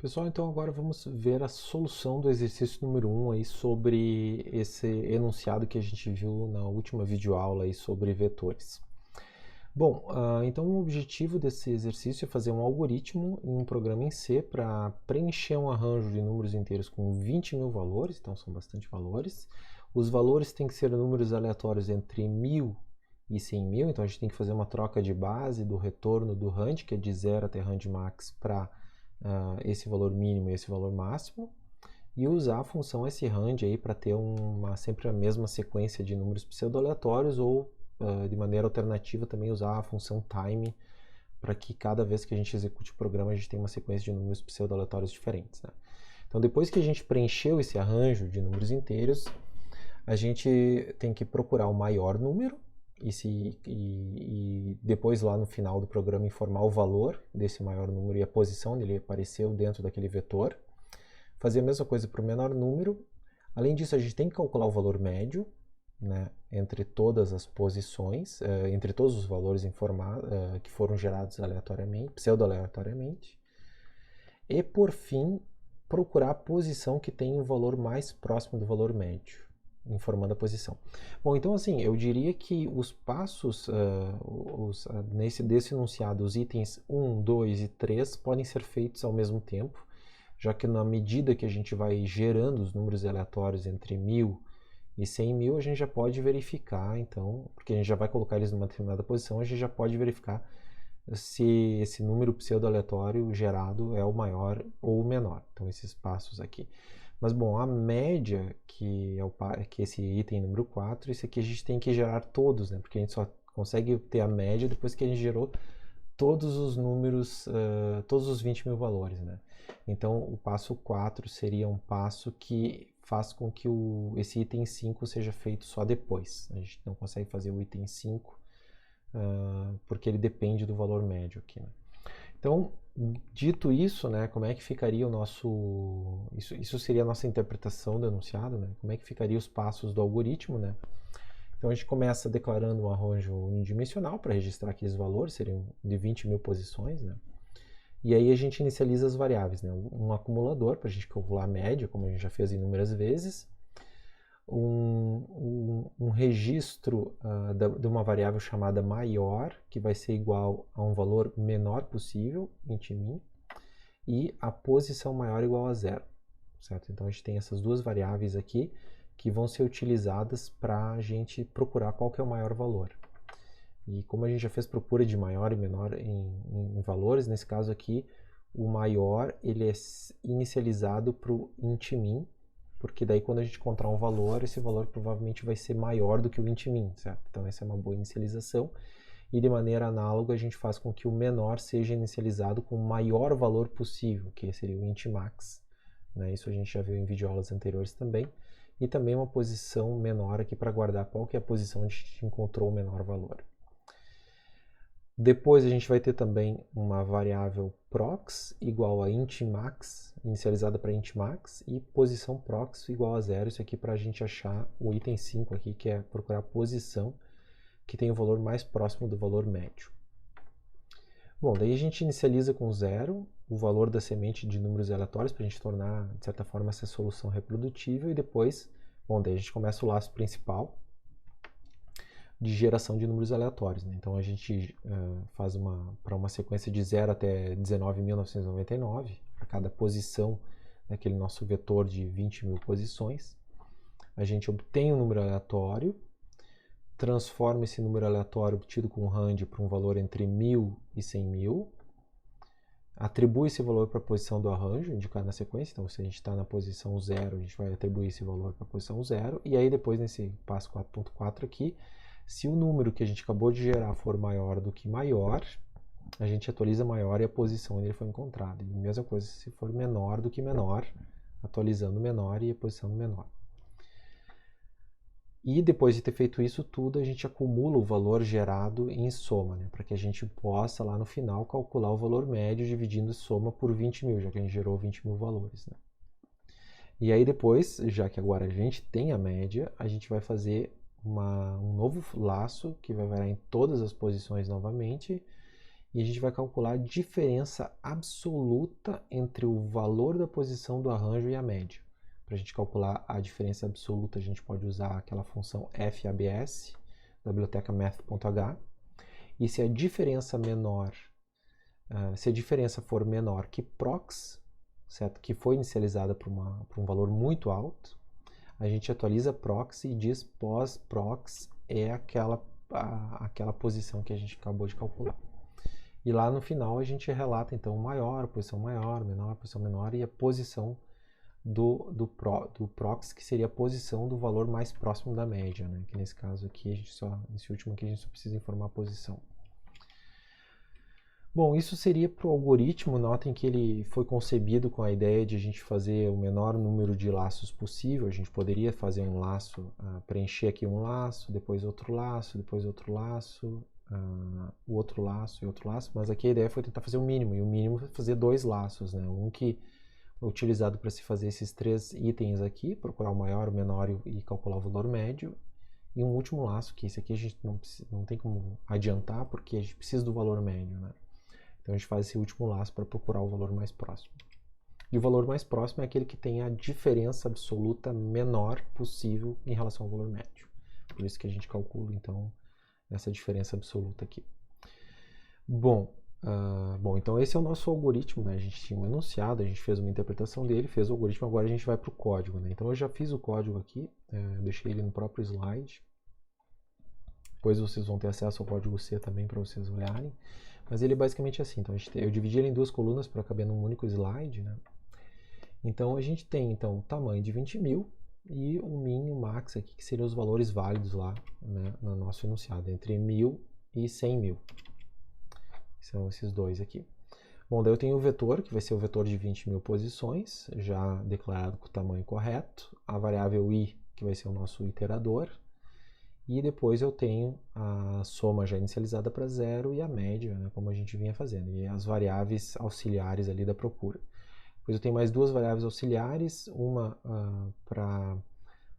Pessoal, então agora vamos ver a solução do exercício número 1 aí sobre esse enunciado que a gente viu na última videoaula aí sobre vetores. Bom, então o objetivo desse exercício é fazer um algoritmo em um programa em C para preencher um arranjo de números inteiros com 20.000 valores, então são bastante valores. Os valores têm que ser números aleatórios entre 1.000 e 100.000, então a gente tem que fazer uma troca de base do retorno do range, que é de 0 até range max, para esse valor mínimo e esse valor máximo, e usar a função sRand aí para ter sempre a mesma sequência de números pseudo-aleatórios, ou de maneira alternativa também usar a função time para que cada vez que a gente execute o programa a gente tenha uma sequência de números pseudo-aleatórios diferentes, né? Então depois que a gente preencheu esse arranjo de números inteiros, a gente tem que procurar o maior número e depois lá no final do programa informar o valor desse maior número e a posição dele apareceu dentro daquele vetor. Fazer a mesma coisa para o menor número. Além disso, a gente tem que calcular o valor médio, né, entre todas as posições, entre todos os valores que foram gerados aleatoriamente, pseudo-aleatoriamente. E, por fim, procurar a posição que tem o valor mais próximo do valor médio, informando a posição. Bom, então assim, eu diria que os passos desse enunciado, os itens 1, 2 e 3 podem ser feitos ao mesmo tempo, já que na medida que a gente vai gerando os números aleatórios entre 1.000 e 100.000, a gente já pode verificar, então, porque a gente já vai colocar eles numa determinada posição, a gente já pode verificar se esse número pseudo-aleatório gerado é o maior ou o menor. Então, esses passos aqui. Mas, bom, a média, que é esse item número 4, isso aqui a gente tem que gerar todos, né? Porque a gente só consegue ter a média depois que a gente gerou todos os números, todos os 20.000 valores, né? Então, o passo 4 seria um passo que faz com que esse item 5 seja feito só depois. A gente não consegue fazer o item 5 porque ele depende do valor médio aqui, né? Então, dito isso, né, como é que ficaria o nosso... Isso seria a nossa interpretação do enunciado, né? Como é que ficaria os passos do algoritmo, né? Então, a gente começa declarando um arranjo unidimensional para registrar aqueles valores, seriam de 20.000 posições, né? E aí a gente inicializa as variáveis, né? Um acumulador para a gente calcular a média, como a gente já fez inúmeras vezes. Um registro de uma variável chamada maior, que vai ser igual a um valor menor possível, int_min, e a posição maior igual a 0, certo? Então a gente tem essas duas variáveis aqui que vão ser utilizadas para a gente procurar qual que é o maior valor. E como a gente já fez procura de maior e menor em valores, nesse caso aqui, o maior ele é inicializado para o int_min, porque daí quando a gente encontrar um valor, esse valor provavelmente vai ser maior do que o int_min, certo? Então essa é uma boa inicialização. E de maneira análoga a gente faz com que o menor seja inicializado com o maior valor possível, que seria o int_max, né? Isso a gente já viu em videoaulas anteriores também. E também uma posição menor aqui para guardar qual que é a posição onde a gente encontrou o menor valor. Depois a gente vai ter também uma variável prox igual a int_max, inicializada para int_max, e posição prox igual a 0, isso aqui para a gente achar o item 5 aqui, que é procurar a posição que tem o valor mais próximo do valor médio. Bom, daí a gente inicializa com 0 o valor da semente de números aleatórios para a gente tornar, de certa forma, essa solução reprodutível, e depois, bom, daí a gente começa o laço principal de geração de números aleatórios, né? Então a gente faz para uma sequência de 0 até 19.999, para cada posição daquele nosso vetor de 20.000 posições, a gente obtém um número aleatório, transforma esse número aleatório obtido com o rand para um valor entre 1.000 e 100.000, atribui esse valor para a posição do arranjo indicado na sequência. Então, se a gente está na posição 0, a gente vai atribuir esse valor para a posição 0, e aí depois nesse passo 4.4 aqui, se o número que a gente acabou de gerar for maior do que maior, a gente atualiza maior e a posição onde ele foi encontrado. E a mesma coisa se for menor do que menor, atualizando o menor e a posição do menor. E depois de ter feito isso tudo, a gente acumula o valor gerado em soma, né, para que a gente possa lá no final calcular o valor médio dividindo soma por 20.000, já que a gente gerou 20.000 valores, né. E aí depois, já que agora a gente tem a média, a gente vai fazer um novo laço que vai variar em todas as posições novamente, e a gente vai calcular a diferença absoluta entre o valor da posição do arranjo e a média. Para a gente calcular a diferença absoluta, a gente pode usar aquela função FABS da biblioteca math.h, e se a diferença for menor que prox, certo? Que foi inicializada para um valor muito alto, a gente atualiza prox e diz pós-prox é aquela posição que a gente acabou de calcular. E lá no final a gente relata então maior, posição maior, menor, posição menor e a posição do prox, que seria a posição do valor mais próximo da média, né? Que nesse caso aqui, nesse último aqui, a gente só precisa informar a posição. Bom, isso seria para o algoritmo. Notem que ele foi concebido com a ideia de a gente fazer o menor número de laços possível. A gente poderia fazer um laço, preencher aqui um laço, depois outro laço, depois outro laço, o outro laço e outro laço, mas aqui a ideia foi tentar fazer o mínimo, e o mínimo foi fazer dois laços, né? Um que é utilizado para se fazer esses três itens aqui, procurar o maior, o menor e calcular o valor médio, e um último laço, que esse aqui a gente não tem como adiantar, porque a gente precisa do valor médio, né? Então a gente faz esse último laço para procurar o valor mais próximo. E o valor mais próximo é aquele que tem a diferença absoluta menor possível em relação ao valor médio. Por isso que a gente calcula, então, essa diferença absoluta aqui. Bom, então esse é o nosso algoritmo, né? A gente tinha um enunciado, a gente fez uma interpretação dele, fez o algoritmo, agora a gente vai para o código, né? Então eu já fiz o código aqui, deixei ele no próprio slide. Depois vocês vão ter acesso ao código C também para vocês olharem. Mas ele é basicamente assim. Então eu dividi ele em duas colunas para caber num único slide, né? Então a gente tem então o tamanho de 20.000 e o min e o max aqui, que seriam os valores válidos lá, né, no nosso enunciado, entre 1.000 e 100.000. São esses dois aqui. Bom, daí eu tenho o vetor, que vai ser o vetor de 20.000 posições, já declarado com o tamanho correto. A variável i, que vai ser o nosso iterador. E depois eu tenho a soma já inicializada para zero e a média, né, como a gente vinha fazendo. E as variáveis auxiliares ali da procura. Depois eu tenho mais duas variáveis auxiliares, uma para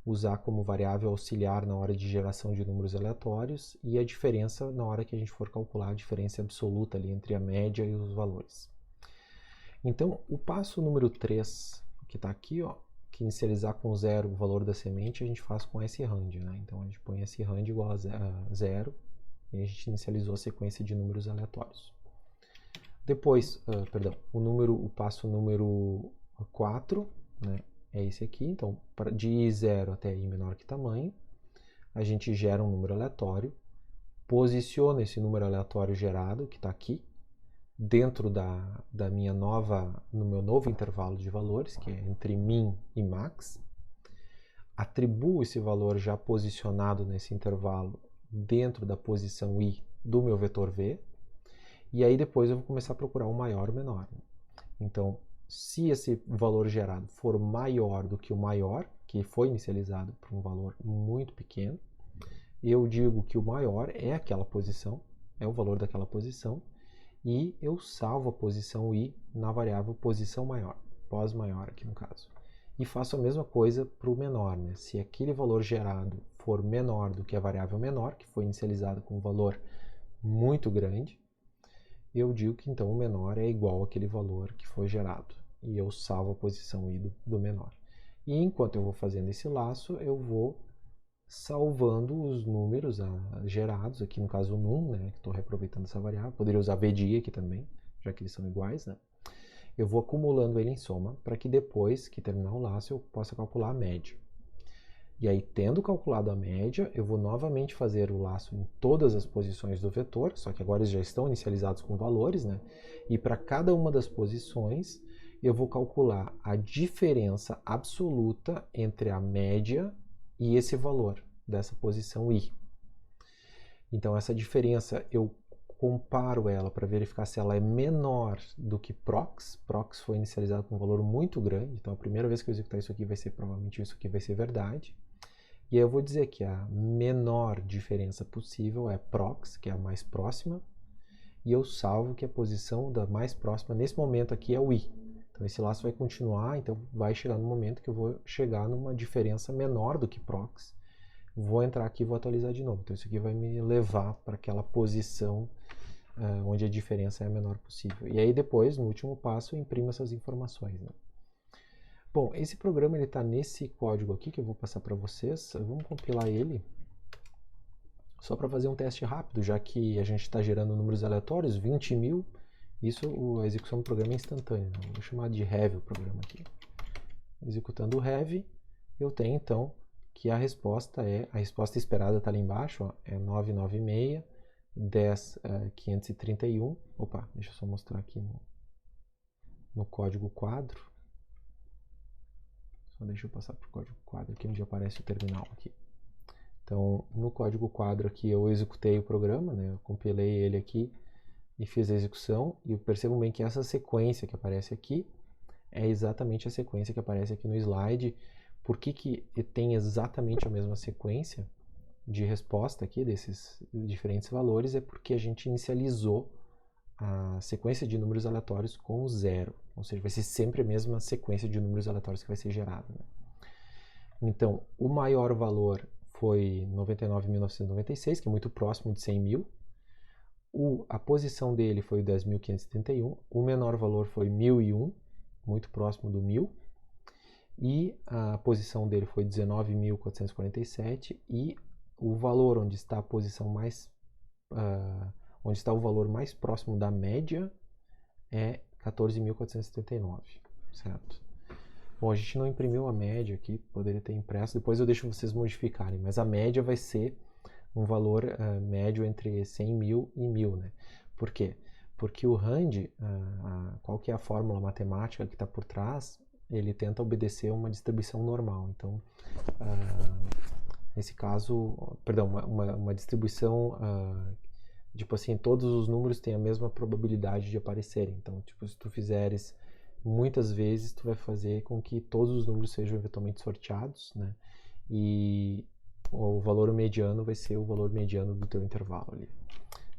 usar como variável auxiliar na hora de geração de números aleatórios e a diferença na hora que a gente for calcular a diferença absoluta ali entre a média e os valores. Então, o passo número 3, que está aqui, ó, que inicializar com zero o valor da semente, a gente faz com srand, né? Então a gente põe srand igual a zero e a gente inicializou a sequência de números aleatórios. Depois, o passo número 4, né, é esse aqui. Então, de 0 até i menor que tamanho, a gente gera um número aleatório, posiciona esse número aleatório gerado, que está aqui, dentro no meu novo intervalo de valores, que é entre min e max, atribuo esse valor já posicionado nesse intervalo dentro da posição i do meu vetor v, e aí depois eu vou começar a procurar o maior ou menor. Então, se esse valor gerado for maior do que o maior, que foi inicializado por um valor muito pequeno, eu digo que o maior é aquela posição, é o valor daquela posição, e eu salvo a posição i na variável posição maior, pós-maior aqui no caso. E faço a mesma coisa para o menor, né? Se aquele valor gerado for menor do que a variável menor, que foi inicializada com um valor muito grande, eu digo que então o menor é igual àquele valor que foi gerado. E eu salvo a posição i do menor. E enquanto eu vou fazendo esse laço, eu vou salvando os números gerados, aqui no caso o num, né, que estou reaproveitando essa variável, poderia usar vdi aqui também, já que eles são iguais, né? Eu vou acumulando ele em soma, para que depois que terminar o laço eu possa calcular a média. E aí, tendo calculado a média, eu vou novamente fazer o laço em todas as posições do vetor, só que agora eles já estão inicializados com valores, né? E para cada uma das posições, eu vou calcular a diferença absoluta entre a média e esse valor dessa posição i. Então, essa diferença eu comparo ela para verificar se ela é menor do que prox. Prox foi inicializado com um valor muito grande, então a primeira vez que eu executar isso aqui vai ser, provavelmente isso aqui vai ser verdade. E aí eu vou dizer que a menor diferença possível é prox, que é a mais próxima, e eu salvo que a posição da mais próxima nesse momento aqui é o i. Então esse laço vai continuar, então vai chegar no momento que eu vou chegar numa diferença menor do que prox. Vou entrar aqui e vou atualizar de novo. Então isso aqui vai me levar para aquela posição onde a diferença é a menor possível. E aí depois, no último passo, eu imprimo essas informações, né? Bom, esse programa está nesse código aqui que eu vou passar para vocês. Vamos compilar ele só para fazer um teste rápido, já que a gente está gerando números aleatórios, 20.000. Isso, a execução do programa é instantânea. Né? Vou chamar de heavy o programa aqui. Executando o heavy, eu tenho então que a resposta esperada está ali embaixo, ó, é 996 10 531. Opa, deixa eu só mostrar aqui no código quadro. Só deixa eu passar para o código quadro aqui onde aparece o terminal aqui. Então, no código quadro aqui eu executei o programa, né? Eu compilei ele aqui e fiz a execução, e percebam bem que essa sequência que aparece aqui é exatamente a sequência que aparece aqui no slide. Por que tem exatamente a mesma sequência de resposta aqui desses diferentes valores? É porque a gente inicializou a sequência de números aleatórios com 0, ou seja, vai ser sempre a mesma sequência de números aleatórios que vai ser gerada. Né? Então, o maior valor foi 99.996, que é muito próximo de 100.000. A posição dele foi 10.531. O menor valor foi 1.001, muito próximo do 1.000. E a posição dele foi 19.447. E o valor onde está a posição mais... onde está o valor mais próximo da média é 14.479, certo? Bom, a gente não imprimiu a média aqui, poderia ter impresso, depois eu deixo vocês modificarem, mas a média vai ser um valor médio entre 100.000 e 1.000, né? Por quê? Porque o RAND, qual que é a fórmula matemática que está por trás, ele tenta obedecer uma distribuição normal. Então, nesse caso, perdão, uma distribuição, tipo assim, todos os números têm a mesma probabilidade de aparecerem. Então, tipo, se tu fizeres muitas vezes, tu vai fazer com que todos os números sejam eventualmente sorteados, né? E o valor mediano vai ser o valor mediano do teu intervalo ali.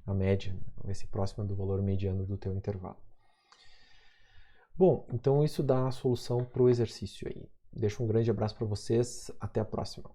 A média, né? Vai ser próxima do valor mediano do teu intervalo. Bom, então isso dá a solução para o exercício aí. Deixo um grande abraço para vocês, até a próxima.